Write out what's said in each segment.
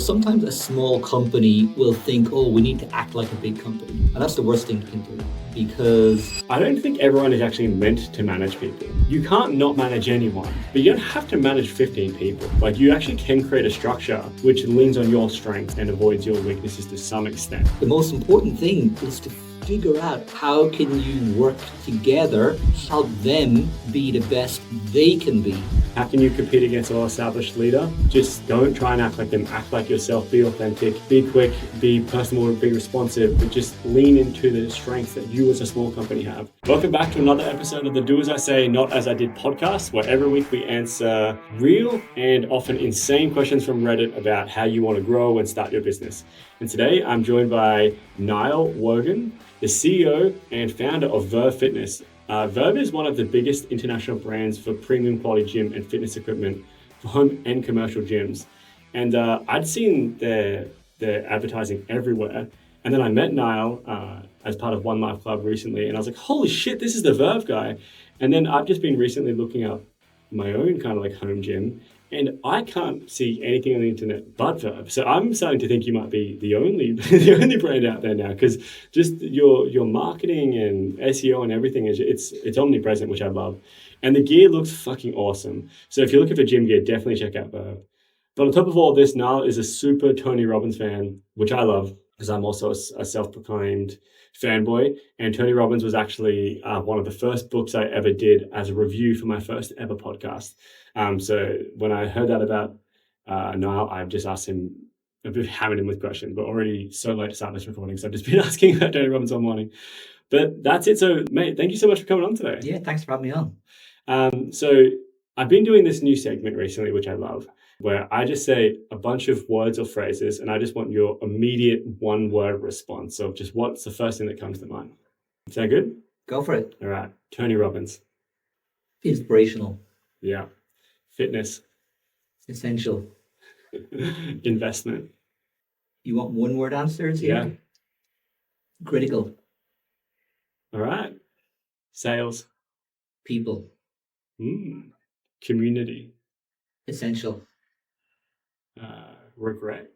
sometimes a small company will think, oh, we need to act like a big company. And that's the worst thing you can do, because I don't think everyone is actually meant to manage people. You can't not manage anyone, but you don't have to manage 15 people. Like, you actually can create a structure which leans on your strengths and avoids your weaknesses to some extent. the most important thing is to figure out how can you work together, help them be the best they can be. How can you compete against a well-established leader? Just don't try and act like them. Act like yourself. Be authentic. Be quick. Be personable. Be responsive. But just lean into the strengths that you as a small company have. Welcome back to another episode of the Do As I Say, Not As I Did podcast, where every week we answer real and often insane questions from Reddit about how you want to grow and start your business. And today I'm joined by Niall Wogan, the CEO and founder of Verve Fitness. Verve is one of the biggest international brands for premium quality gym and fitness equipment for home and commercial gyms. And I'd seen their advertising everywhere. And then I met Niall as part of One Life Club recently. And I was like, holy shit, this is the Verve guy. And then I've just been recently looking up my own kind of like home gym. And I can't see anything on the internet but Verve. So I'm starting to think you might be the only brand out there now, because just your marketing and SEO and everything it's omnipresent, which I love. And the gear looks fucking awesome. So if you're looking for gym gear, definitely check out Verve. But on top of all this, Niall is a super Tony Robbins fan, which I love because I'm also a self-proclaimed fanboy. And Tony Robbins was actually one of the first books I ever did as a review for my first ever podcast. So when I heard that about Niall, I've just asked him, I've been hammering him with questions, but already so late to start this recording. So I've just been asking about Tony Robbins all morning. But that's it. So, mate, thank you so much for coming on today. Yeah, thanks for having me on. So I've been doing this new segment recently, which I love, where I just say a bunch of words or phrases, and I just want your immediate one-word response of just what's the first thing that comes to mind. Is that good? Go for it. All right. Tony Robbins. Inspirational. Yeah. Fitness. Essential. Investment. You want one-word answers here? Yeah. Critical. All right. Sales. People. Community. Essential. Regret.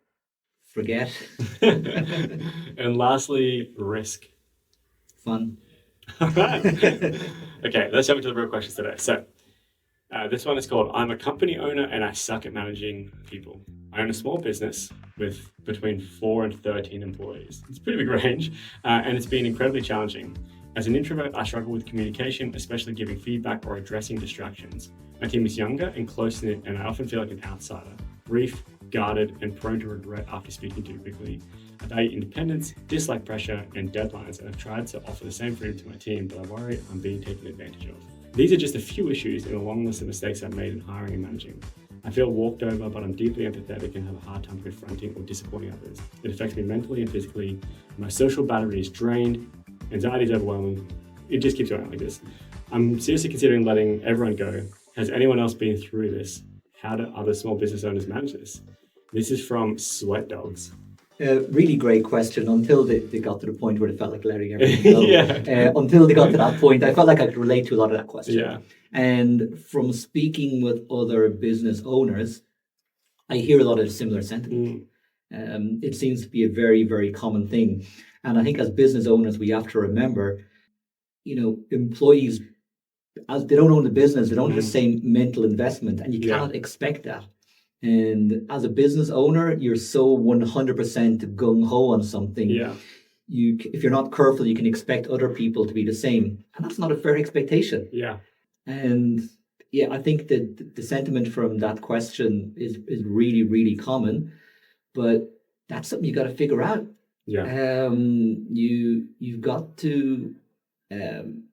Forget. And lastly, risk. Fun. All right. Okay, let's jump into the real questions today. So this one is called, I'm a company owner and I suck at managing people. I own a small business with between 4 and 13 employees. It's a pretty big range, and it's been incredibly challenging. As an introvert, I struggle with communication, especially giving feedback or addressing distractions. My team is younger and close-knit, and I often feel like an outsider, brief, guarded, and prone to regret after speaking too quickly. I value independence, dislike pressure, and deadlines, and I've tried to offer the same freedom to my team, but I worry I'm being taken advantage of. These are just a few issues in a long list of mistakes I've made in hiring and managing. I feel walked over, but I'm deeply empathetic and have a hard time confronting or disappointing others. It affects me mentally and physically. My social battery is drained, anxiety is overwhelming. It just keeps going like this. I'm seriously considering letting everyone go. Has anyone else been through this? How do other small business owners manage this? This is from Sweat Dogs. Really great question until they got to the point where they felt like letting everything go. Yeah. Until they got to that point, I felt like I could relate to a lot of that question. Yeah. And from speaking with other business owners, I hear a lot of similar sentiment. It seems to be a very, very common thing. And I think as business owners, we have to remember, employees, as they don't own the business, they don't have the same mental investment, and you cannot expect that. And as a business owner, you're so 100% gung-ho on something. Yeah. If you're not careful, you can expect other people to be the same. And that's not a fair expectation. Yeah. And I think that the sentiment from that question is really, really common. But that's something you got to figure out. Yeah. You've got to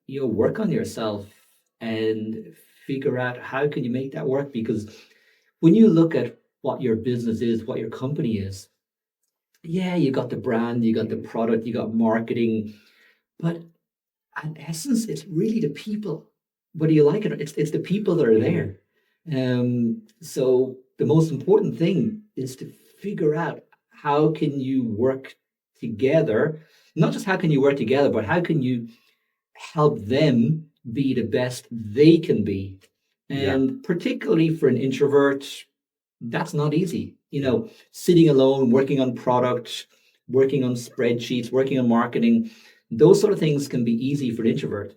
work on yourself and figure out how can you make that work, because when you look at what your business is, what your company is, you got the brand, you got the product, you got marketing, but in essence, it's really the people. Whether you like it or it's the people that are there. So the most important thing is to figure out how can you work together. Not just how can you work together, but how can you help them be the best they can be. And particularly for an introvert, that's not easy. sitting alone, working on product, working on spreadsheets, working on marketing, those sort of things can be easy for an introvert.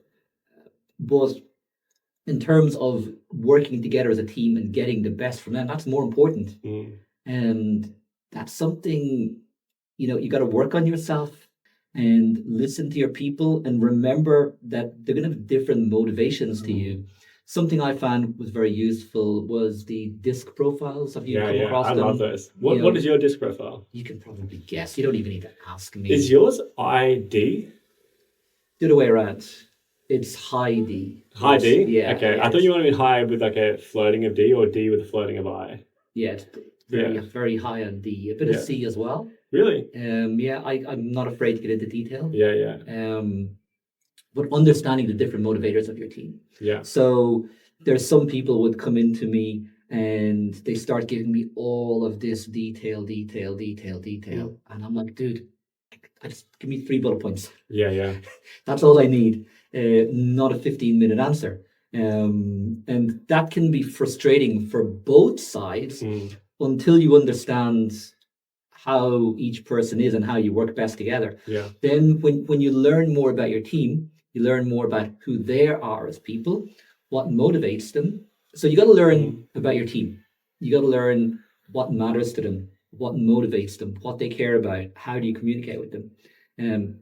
But in terms of working together as a team and getting the best from them, that's more important. And that's something, you got to work on yourself and listen to your people and remember that they're going to have different motivations to you. Something I found was very useful was the disc profiles. Have you come across them? I love those. What is your disc profile? You can probably guess. You don't even need to ask me. Is yours ID? The other way around. It's high D. High D? Yeah. Okay. Yeah, I thought you wanted to be high with like a flirting of D or D with a flirting of I. Yeah, it's very high on D. A bit of C as well. Really? I'm not afraid to get into detail. Yeah. But understanding the different motivators of your team. Yeah. So there's some people would come into me and they start giving me all of this detail. And I'm like, dude, just give me 3 bullet points. Yeah. That's all I need. Not a 15-minute answer. And that can be frustrating for both sides until you understand how each person is and how you work best together. Yeah. Then when you learn more about your team, you learn more about who they are as people, what motivates them. So you got to learn about your team. You got to learn what matters to them, what motivates them, what they care about, how do you communicate with them. And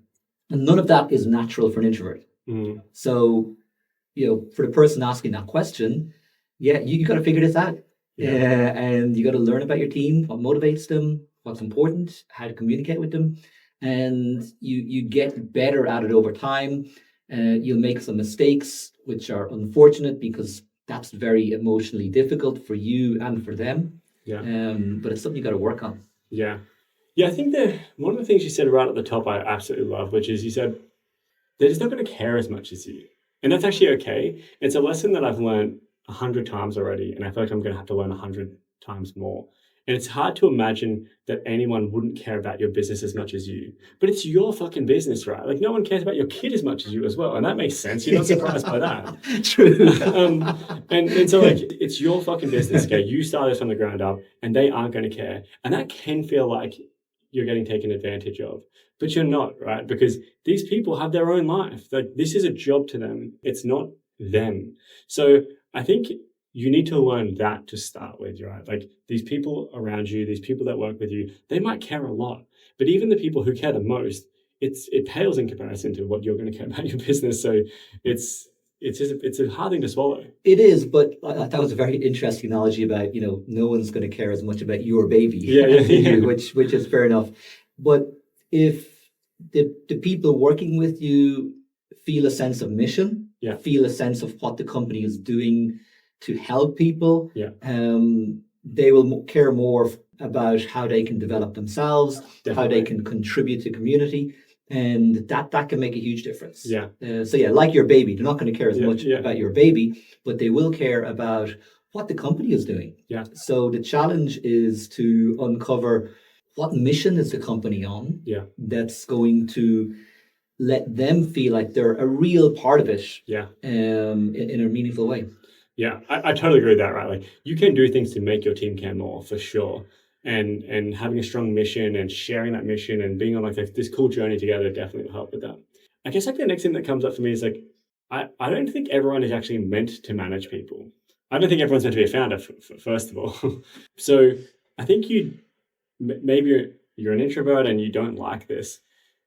none of that is natural for an introvert. So, for the person asking that question, you got to figure this out. And you got to learn about your team, what motivates them, what's important, how to communicate with them. And you get better at it over time. You'll make some mistakes, which are unfortunate because that's very emotionally difficult for you and for them. Yeah. But it's something you got to work on. Yeah. I think one of the things you said right at the top I absolutely love, which is you said they're just not going to care as much as you. And that's actually okay. It's a lesson that I've learned 100 times already, and I feel like I'm going to have to learn 100 times more. And it's hard to imagine that anyone wouldn't care about your business as much as you. But it's your fucking business, right? Like, no one cares about your kid as much as you as well. And that makes sense. You're not surprised by that. True. And so, like, it's your fucking business, okay? You started from the ground up, and they aren't going to care. And that can feel like you're getting taken advantage of. But you're not, right? Because these people have their own life. Like, this is a job to them. It's not them. So I think you need to learn that to start with, right? Like, these people around you, these people that work with you, they might care a lot. But even the people who care the most, it pales in comparison to what you're going to care about your business. So it's a hard thing to swallow. It is, but that was a very interesting analogy about, no one's going to care as much about your baby, you, which is fair enough. But if the people working with you feel a sense of mission, feel a sense of what the company is doing to help people, they will care more about how they can develop themselves, how they can contribute to community. And that can make a huge difference. Like your baby, they're not going to care as much about your baby, but they will care about what the company is doing. So the challenge is to uncover what mission is the company on that's going to let them feel like they're a real part of it in a meaningful way. I totally agree with that, right? Like, you can do things to make your team care more, for sure. And having a strong mission and sharing that mission and being on like this cool journey together definitely will help with that. I guess like the next thing that comes up for me is like, I don't think everyone is actually meant to manage people. I don't think everyone's meant to be a founder, first of all. So I think maybe you're an introvert and you don't like this.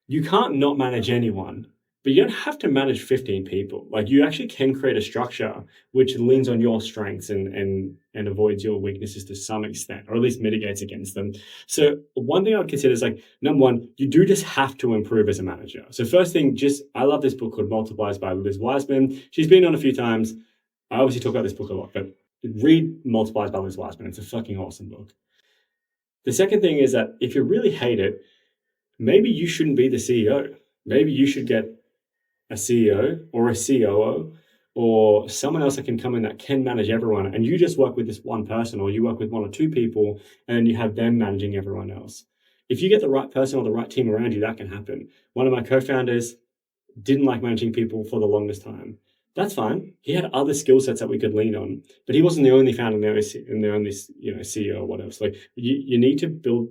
You can't not manage anyone, but you don't have to manage 15 people. Like, you actually can create a structure which leans on your strengths and avoids your weaknesses to some extent, or at least mitigates against them. So one thing I would consider is like, number one, you do just have to improve as a manager. So first thing, I love this book called Multipliers by Liz Wiseman. She's been on a few times. I obviously talk about this book a lot, but read Multipliers by Liz Wiseman. It's a fucking awesome book. The second thing is that if you really hate it, maybe you shouldn't be the CEO. Maybe you should get a CEO or a COO or someone else that can come in that can manage everyone, and you just work with this one person, or you work with 1 or 2 people and then you have them managing everyone else. If you get the right person or the right team around you, that can happen. One of my co-founders didn't like managing people for the longest time. That's fine. He had other skill sets that we could lean on, but he wasn't the only founder and the only CEO or whatever. So like you need to build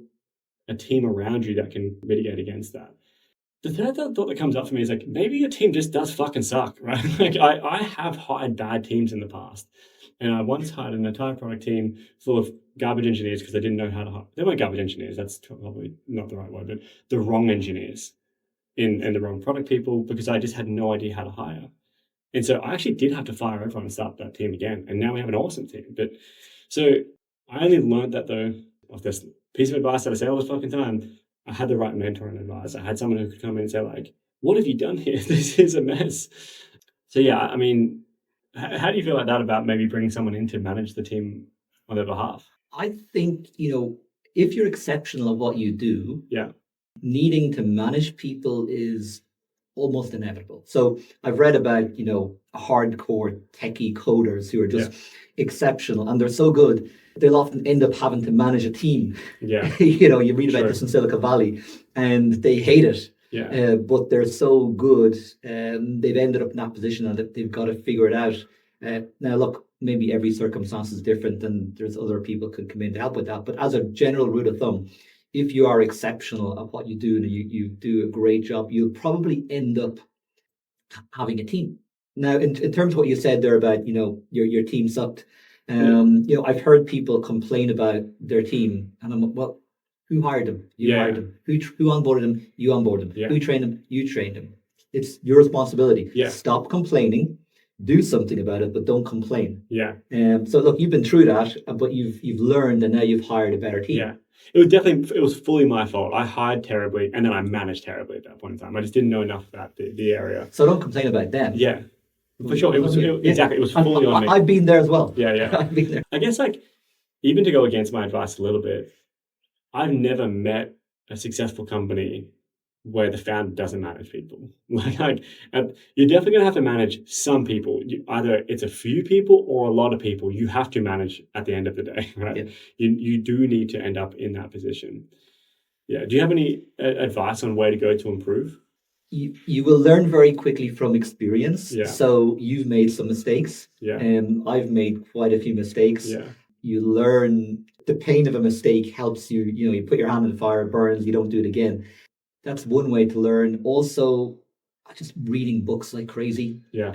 a team around you that can mitigate against that. The third thought that comes up for me is like, maybe your team just does fucking suck, right? Like I have hired bad teams in the past. And I once hired an entire product team full of garbage engineers because they didn't know how to hire. They weren't garbage engineers, that's probably not the right word, but the wrong engineers and the wrong product people because I just had no idea how to hire. And so I actually did have to fire everyone and start that team again. And now we have an awesome team. But so I only learned that though of this piece of advice that I say all the fucking time. I had the right mentor and advisor. I had someone who could come in and say like, what have you done here? This is a mess. So yeah, I mean, how do you feel like that about maybe bringing someone in to manage the team on their behalf? I think, if you're exceptional at what you do, Yeah. needing to manage people is almost inevitable. So I've read about, hardcore techie coders who are just exceptional and they're so good, they'll often end up having to manage a team. Yeah. You read about this in Silicon Valley and they hate it. Yeah. But they're so good, they've ended up in that position and they've got to figure it out. Now, look, maybe every circumstance is different and there's other people could come in to help with that. But as a general rule of thumb, if you are exceptional at what you do and you do a great job, you'll probably end up having a team. Now, in terms of what you said there about, your team sucked, I've heard people complain about their team and I'm, well, who hired them? You hired them. Who onboarded them? You onboarded them. Yeah. Who trained them? You trained them. It's your responsibility. Yeah. Stop complaining. Do something about it, but don't complain. Yeah. So look, you've been through that, but you've learned, and now you've hired a better team. Yeah. It was fully my fault. I hired terribly, and then I managed terribly at that point in time. I just didn't know enough about the area. So don't complain about them. Yeah, for sure. Exactly. It was fully on me. I've been there as well. Yeah. I've been there. I guess like even to go against my advice a little bit, I've never met a successful company where the founder doesn't manage people. Like you're definitely going to have to manage some people. Either it's a few people or a lot of people. You have to manage at the end of the day, right? Yeah. You do need to end up in that position. Yeah. Do you have any advice on where to go to improve? You will learn very quickly from experience. Yeah. So you've made some mistakes. Yeah. I've made quite a few mistakes. Yeah. You learn the pain of a mistake helps you. You put your hand in the fire, it burns. You don't do it again. That's one way to learn. Also, just reading books like crazy. Yeah.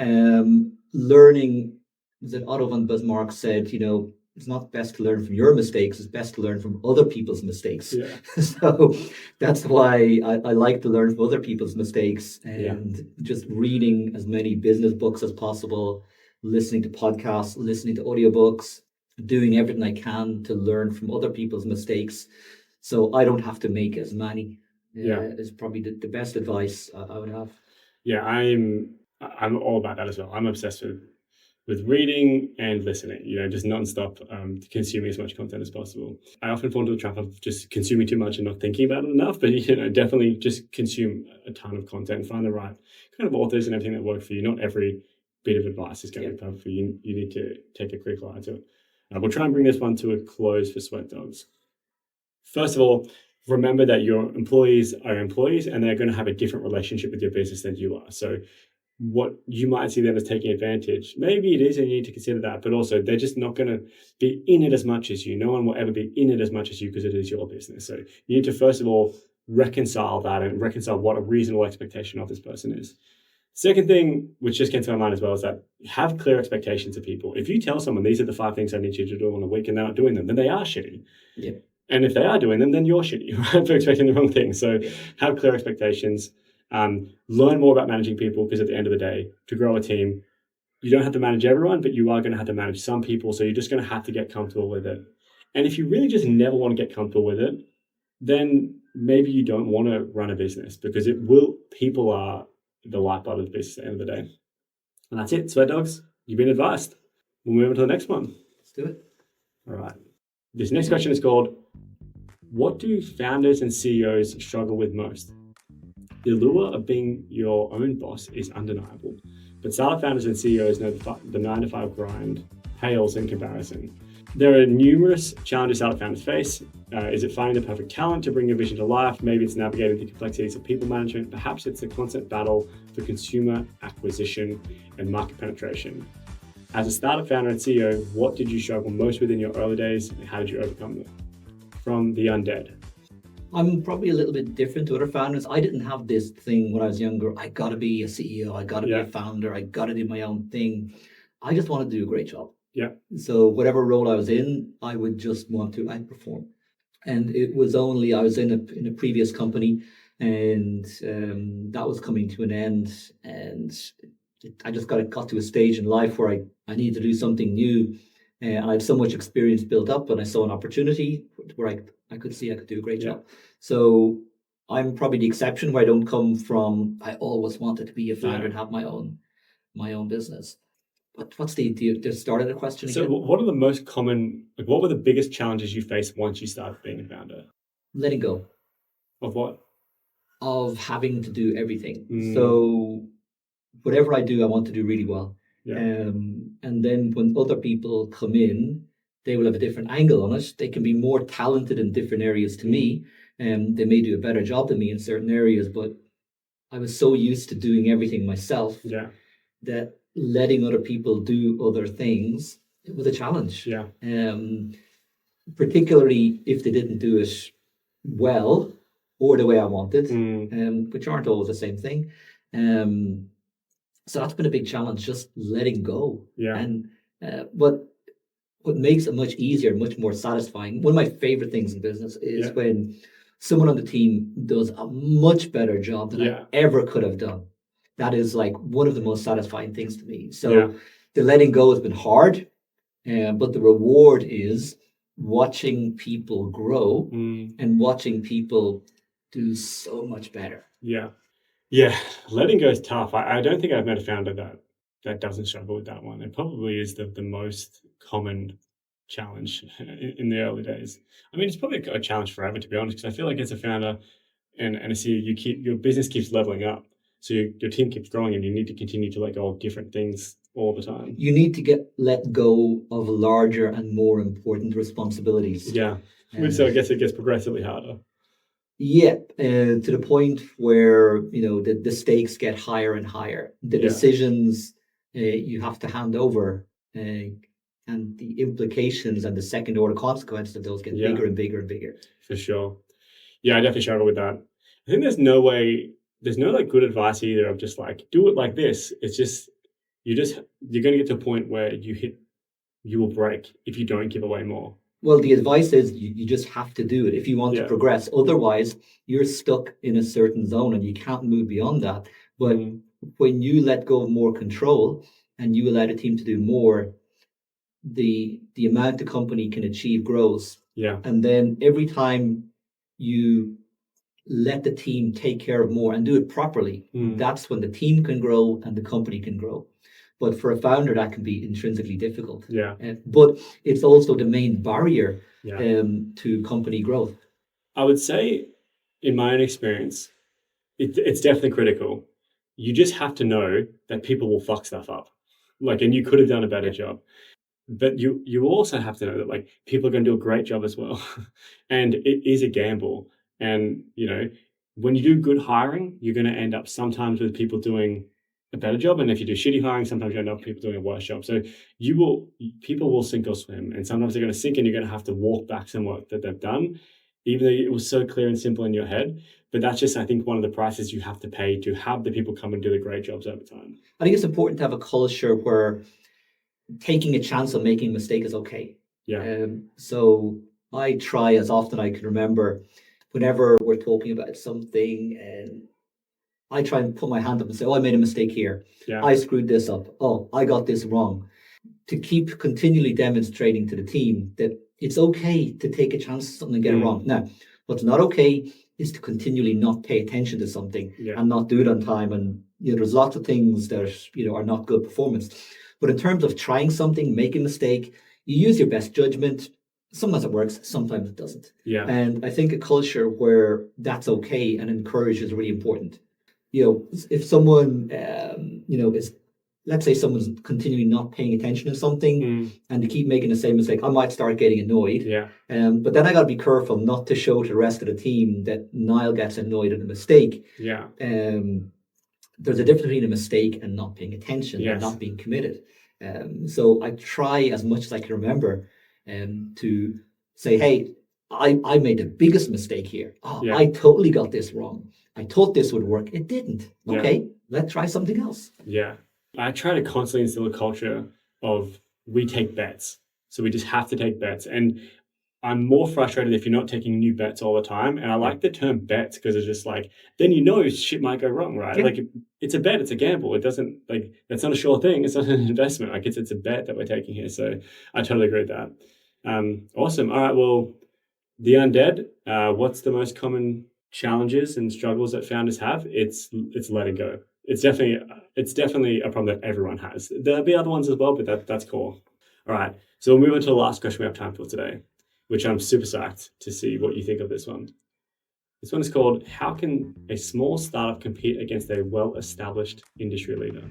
Learning, that Otto von Bismarck said, it's not best to learn from your mistakes, it's best to learn from other people's mistakes. Yeah. So that's why I like to learn from other people's mistakes and just reading as many business books as possible, listening to podcasts, listening to audiobooks, doing everything I can to learn from other people's mistakes so I don't have to make as many. Is probably the best advice I would have. Yeah, I'm all about that as well. I'm obsessed with reading and listening, just nonstop, consuming as much content as possible. I often fall into the trap of just consuming too much and not thinking about it enough, but definitely just consume a ton of content and find the right kind of authors and everything that work for you. Not every bit of advice is going to be perfect for you. You need to take a quick eye to it. We'll try and bring this one to a close for Sweat Dogs. First of all, remember that your employees are employees and they're going to have a different relationship with your business than you are. So what you might see them as taking advantage, maybe it is, and you need to consider that, but also they're just not going to be in it as much as you. No one will ever be in it as much as you because it is your business. So you need to first of all reconcile that and reconcile what a reasonable expectation of this person is. Second thing, which just came to my mind as well, is that have clear expectations of people. If you tell someone these are the 5 things I need you to do in a week and they're not doing them, then they are shitty. Yeah. And if they are doing them, then you're shitty, right, for expecting the wrong thing. So have clear expectations. Learn more about managing people, because at the end of the day, to grow a team, you don't have to manage everyone, but you are going to have to manage some people. So you're just going to have to get comfortable with it. And if you really just never want to get comfortable with it, then maybe you don't want to run a business, because people are the lifeblood of the business at the end of the day. And that's it. Sweat Dogs, you've been advised. We'll move on to the next one. Let's do it. All right. This next question is called, what do founders and CEOs struggle with most? The allure of being your own boss is undeniable, but startup founders and CEOs know the 9-to-5 grind pales in comparison. There are numerous challenges startup founders face. Is it finding the perfect talent to bring your vision to life? Maybe it's navigating the complexities of people management. Perhaps it's a constant battle for consumer acquisition and market penetration. As a startup founder and CEO, what did you struggle most with in your early days, and how did you overcome them? From the undead. I'm probably a little bit different to other founders. I didn't have this thing when I was younger. I got to be a CEO. I got to be a founder. I got to do my own thing. I just wanted to do a great job. Yeah. So whatever role I was in, I would just want to outperform. And it was only I was in a previous company, and that was coming to an end, and I just got to a stage in life where I needed to do something new, and I had so much experience built up, and I saw an opportunity where I could see I could do a great job. So I'm probably the exception where I don't come from. I always wanted to be a founder and have my own business. What's the start of the question again? So what are the most common, what were the biggest challenges you faced once you started being a founder? Letting go. Of what? Of having to do everything. So whatever I do, I want to do really well. And then when other people come in, they will have a different angle on it. They can be more talented in different areas to me, and they may do a better job than me in certain areas, but I was so used to doing everything myself that letting other people do other things, it was a challenge. Particularly if they didn't do it well or the way I wanted, which aren't always the same thing. So that's been a big challenge, just letting go. And what makes it much easier, much more satisfying, one of my favorite things in business is when someone on the team does a much better job than I ever could have done. That is like one of the most satisfying things to me. So the letting go has been hard, but the reward is watching people grow and watching people do so much better. Letting go is tough. I don't think I've met a founder that doesn't struggle with that one. It probably is the most common challenge in the early days. I mean, it's probably a challenge forever, to be honest, because I feel like as a founder and a CEO, your business keeps leveling up. So your team keeps growing, and you need to continue to let go of different things all the time. You need to let go of larger and more important responsibilities. So I guess it gets progressively harder. To the point where the stakes get higher and higher. The decisions you have to hand over, and the implications and the second order consequences of those get bigger and bigger and bigger. For sure. I definitely struggle with that. I think there's no like good advice either of just like do it like this. It's just you're going to get to a point where you will break if you don't give away more. Well, the advice is you just have to do it if you want to progress. Otherwise, you're stuck in a certain zone and you can't move beyond that. But when you let go of more control and you allow the team to do more, the amount the company can achieve grows. And then every time you let the team take care of more and do it properly, that's when the team can grow and the company can grow. But for a founder, that can be intrinsically difficult. But it's also the main barrier to company growth. I would say, in my own experience, it's definitely critical. You just have to know that people will fuck stuff up. And you could have done a better job. But you also have to know that people are going to do a great job as well. And it is a gamble. And, when you do good hiring, you're going to end up sometimes with people doing a better job. And if you do shitty hiring, sometimes you end up with people doing a worse job. So people will sink or swim. And sometimes they're going to sink and you're going to have to walk back some work that they've done, even though it was so clear and simple in your head. But that's just, I think, one of the prices you have to pay to have the people come and do the great jobs over time. I think it's important to have a culture where taking a chance on making a mistake is okay. So I try as often I can remember, whenever we're talking about something, and I try and put my hand up and say, I made a mistake here. I screwed this up. I got this wrong. To keep continually demonstrating to the team that it's okay to take a chance on something and get it wrong. Now, what's not okay is to continually not pay attention to something and not do it on time. And there's lots of things that are not good performance. But in terms of trying something, make a mistake, you use your best judgment. Sometimes it works, sometimes it doesn't. And I think a culture where that's okay and encouraged is really important. If someone, is let's say someone's continually not paying attention to something and they keep making the same mistake, I might start getting annoyed. Yeah. But then I got to be careful not to show to the rest of the team that Niall gets annoyed at a mistake. Yeah. There's a difference between a mistake and not paying attention and not being committed. So I try as much as I can remember to say, hey, I made the biggest mistake here. I totally got this wrong. I thought this would work. It didn't. Okay, let's try something else. Yeah. I try to constantly instill a culture of we take bets. So we just have to take bets. And I'm more frustrated if you're not taking new bets all the time. And I like the term bets because it's just like, then shit might go wrong, right? Yeah. Like it's a bet, it's a gamble. It doesn't that's not a sure thing. It's not an investment. Like it's a bet that we're taking here. So I totally agree with that. Awesome. All right. Well, the undead, what's the most common challenges and struggles that founders have? It's letting go. It's definitely a problem that everyone has. There'll be other ones as well, but that's cool. All right. So we'll move on to the last question we have time for today, which I'm super psyched to see what you think of this one. This one is called, how can a small startup compete against a well-established industry leader?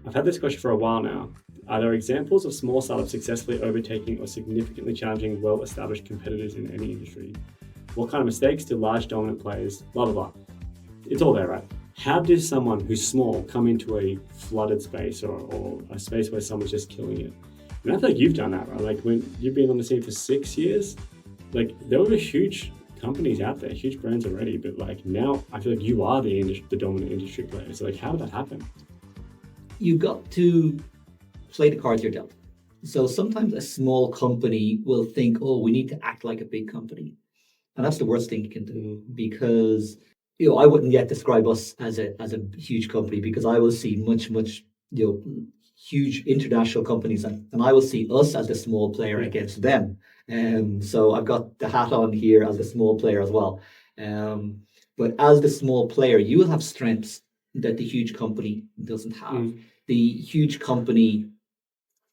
I've had this question for a while now. Are there examples of small startups successfully overtaking or significantly challenging well-established competitors in any industry? What kind of mistakes do large dominant players, blah, blah, blah. It's all there, right? How does someone who's small come into a flooded space or a space where someone's just killing it? And I feel like you've done that, right? Like when you've been on the scene for 6 years, like there were huge companies out there, huge brands already, but like now I feel like you are the dominant industry player. So like, how did that happen? You've got to play the cards you're dealt. So sometimes a small company will think, oh, we need to act like a big company. And that's the worst thing you can do because, I wouldn't yet describe us as a huge company because I will see much, huge international companies and I will see us as the small player against them. So I've got the hat on here as the small player as well. But as the small player, you will have strengths that the huge company doesn't have. The huge company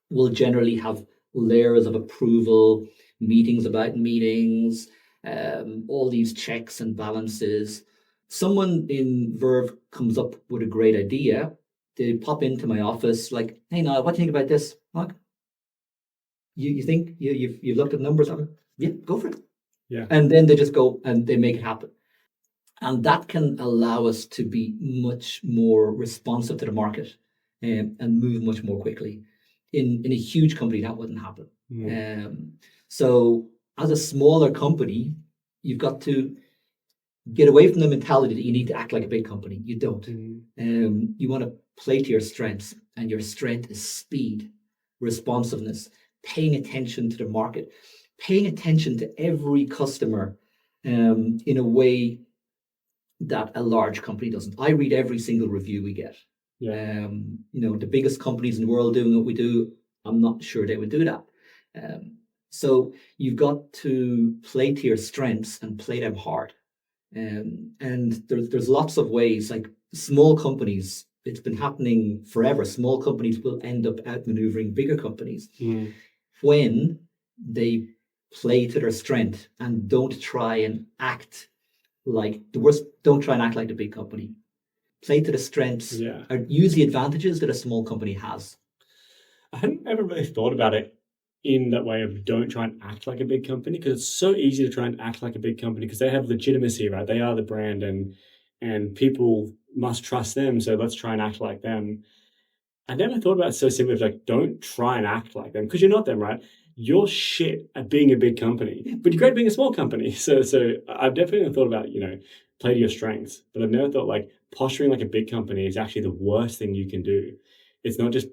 will generally have layers of approval, meetings about meetings, all these checks and balances. Someone in Verve comes up with a great idea. They pop into my office like, hey, Niall, what do you think about this? Like, you think you've looked at numbers on it? Yeah, go for it. Yeah. And then they just go and they make it happen. And that can allow us to be much more responsive to the market and move much more quickly. In a huge company, that wouldn't happen. So as a smaller company, you've got to get away from the mentality that you need to act like a big company. You don't. You want to play to your strengths, and your strength is speed, responsiveness, paying attention to the market, paying attention to every customer in a way that a large company doesn't. I read every single review we get. Yeah. The biggest companies in the world doing what we do, I'm not sure they would do that. So you've got to play to your strengths and play them hard. And there's lots of ways, like small companies, it's been happening forever. Small companies will end up outmaneuvering bigger companies when they play to their strength and don't try and act like the big company. Play to the strengths, or use the advantages that a small company has. I hadn't ever really thought about it in that way of don't try and act like a big company, because it's so easy to try and act like a big company because they have legitimacy, right? They are the brand and people must trust them. So let's try and act like them. I never thought about it so simply as like, don't try and act like them because you're not them, right? You're shit at being a big company, but you're great at being a small company. So I've definitely thought about, play to your strengths, but I've never thought like posturing like a big company is actually the worst thing you can do. It's not just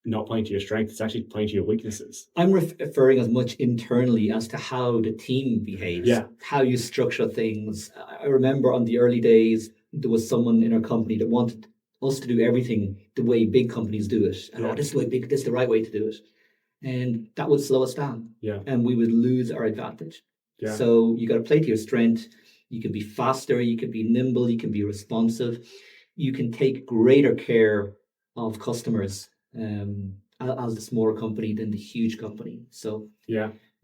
not playing to your strengths, it's actually playing to your weaknesses. I'm referring as much internally as to how the team behaves, how you structure things. I remember on the early days, there was someone in our company that wanted us to do everything the way big companies do it. And this is the right way to do it. And that would slow us down. And we would lose our advantage. So you got to play to your strength. You can be faster, you can be nimble, you can be responsive. You can take greater care of customers as the smaller company than the huge company. So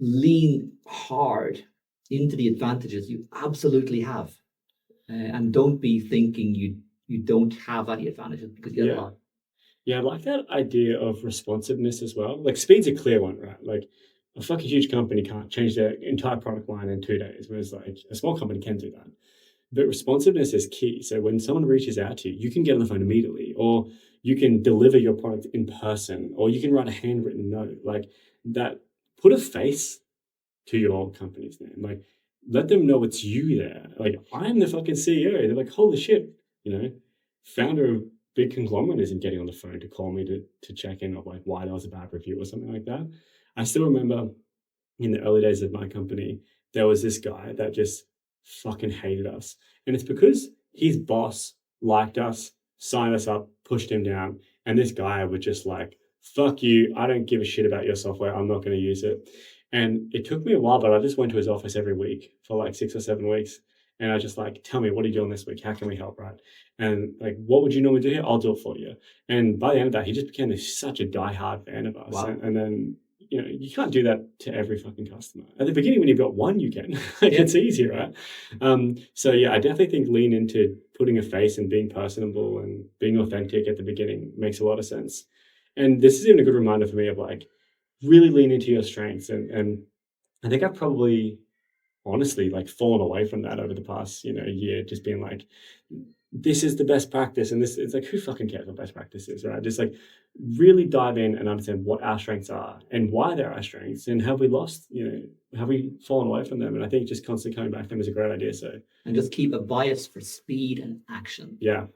lean hard into the advantages you absolutely have. And don't be thinking you don't have any advantages, because you have a lot. Yeah, I like that idea of responsiveness as well. Like speed's a clear one, right? Like a fucking huge company can't change their entire product line in 2 days, whereas like a small company can do that. But responsiveness is key. So when someone reaches out to you, you can get on the phone immediately, or you can deliver your product in person, or you can write a handwritten note. Like that, put a face to your company's name. Like let them know it's you there. Like I'm the fucking CEO. They're like, holy shit, you know, founder of big conglomerate isn't getting on the phone to call me to check in of like why there was a bad review or something like that. I still remember in the early days of my company, there was this guy that just fucking hated us. And it's because his boss liked us, signed us up, pushed him down. And this guy would just like, fuck you. I don't give a shit about your software. I'm not going to use it. And it took me a while, but I just went to his office every week for like 6 or 7 weeks. And I just like, tell me, what are you doing this week? How can we help, right? And like, what would you normally do here? I'll do it for you. And by the end of that, he just became such a diehard fan of us. Wow. And then, you know, you can't do that to every fucking customer. At the beginning, when you've got one, you can. Like, Yeah. it's easy, right? So yeah, I definitely think lean into putting a face and being personable and being authentic at the beginning makes a lot of sense. And this is even a good reminder for me of like, really lean into your strengths. And I think I've probably honestly like fallen away from that over the past, year, just being like, this is the best practice. And this, it's like, who fucking cares what best practice is, right? Just like really dive in and understand what our strengths are and why they're our strengths, and have we lost, have we fallen away from them? And I think just constantly coming back to them is a great idea. So, And just keep a bias for speed and action. yeah.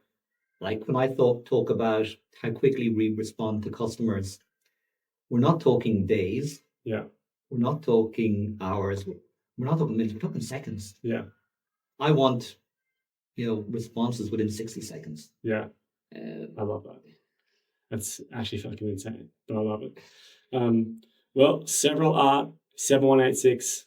Like when I talk about how quickly we respond to customers, we're not talking days. Yeah. We're not talking hours. We're not talking minutes. We're talking seconds. Yeah. I want, responses within 60 seconds. Yeah. I love that. That's actually fucking insane, but I love it. Well, Several Art 7186.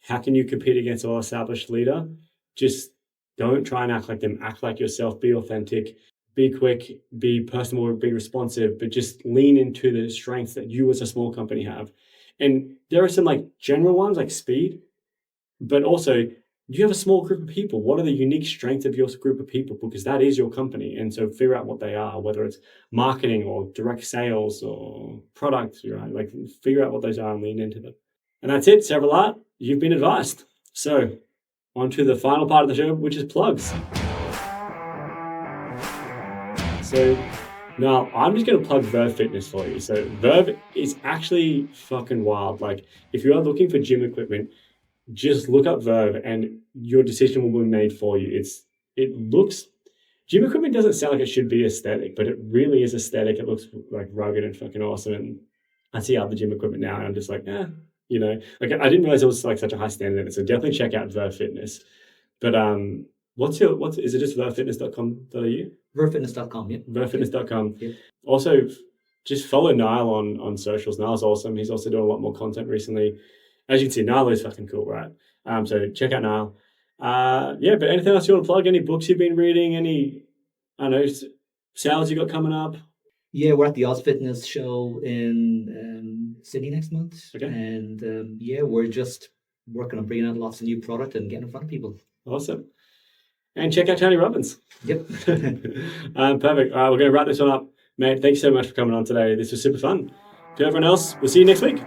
How can you compete against a well-established leader? Just don't try and act like them. Act like yourself. Be authentic. Be quick. Be personable. Be responsive. But just lean into the strengths that you as a small company have. And there are some like general ones like speed, but also you have a small group of people. What are the unique strengths of your group of people? Because that is your company. And so figure out what they are, whether it's marketing or direct sales or product, right? Like figure out what those are and lean into them. And that's it, Several Art. You've been advised. So on to the final part of the show, which is plugs. So now I'm just going to plug Verve Fitness for you. So Verve is actually fucking wild. Like if you are looking for gym equipment, just look up Verve and your decision will be made for you. Gym equipment doesn't sound like it should be aesthetic, but it really is aesthetic. It looks like rugged and fucking awesome. And I see other gym equipment now and I'm just like, like I didn't realize it was like such a high standard. So definitely check out Verve Fitness. But is it just vervefitness.com.au? Vervefitness.com, yeah. Vervefitness.com. Yeah. Also, just follow Niall on socials. Niall's awesome. He's also doing a lot more content recently. As you can see, Niall is fucking cool, right? So check out Niall. But anything else you want to plug? Any books you've been reading? Any, sales you got coming up? Yeah, we're at the Oz Fitness show in Sydney next month. Okay. And we're just working on bringing out lots of new product and getting in front of people. Awesome. And check out Tony Robbins. Yep. Perfect. All right, we're going to wrap this one up. Mate, thanks so much for coming on today. This was super fun. To everyone else, we'll see you next week.